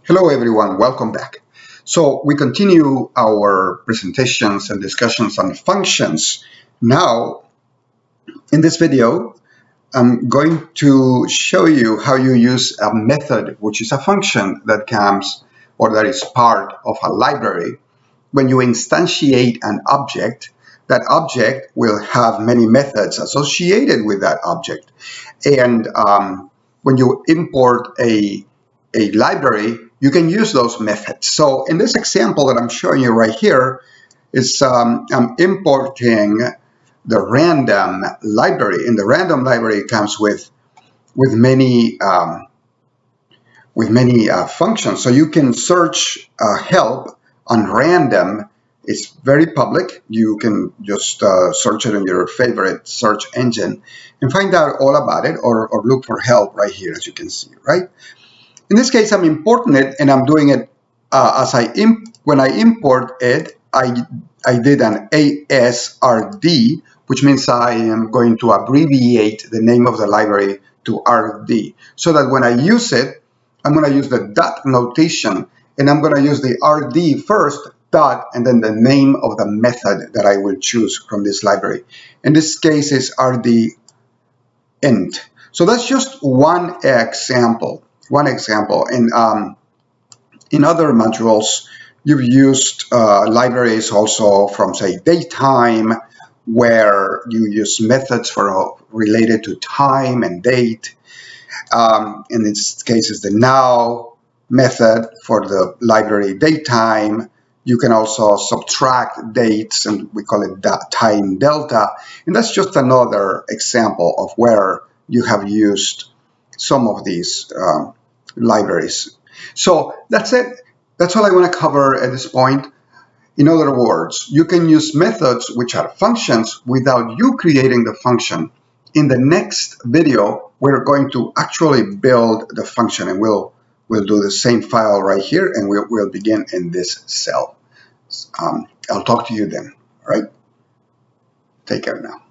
Hello everyone, welcome back. So we continue our presentations and discussions on functions. Now, in this video, I'm going to show you how you use a method, which is a function that comes or that is part of a library. When you instantiate an object, that object will have many methods associated with that object. And when you import a library, you can use those methods. So in this example that I'm showing you right here, I'm importing the random library. And the random library comes with many functions. So you can search help on random. It's very public. You can just search it in your favorite search engine and find out all about it, or look for help right here, as you can see, right? In this case, I'm importing it, and I'm doing it when I import it, I did an ASRD, which means I am going to abbreviate the name of the library to RD, so that when I use it, I'm going to use the dot notation, and I'm going to use the RD first, dot, and then the name of the method that I will choose from this library. In this case, is RD int. So that's just one example. In other modules, you've used libraries also from, say, datetime, where you use methods related to time and date. In this case, is the now method for the library datetime. You can also subtract dates, and we call it time delta. And that's just another example of where you have used some of these libraries. So that's it. That's all I want to cover at this point. In other words, you can use methods, which are functions, without you creating the function. In the next video, we're going to actually build the function, and we'll do the same file right here, and we'll begin in this cell. I'll talk to you then. All right? Take care now.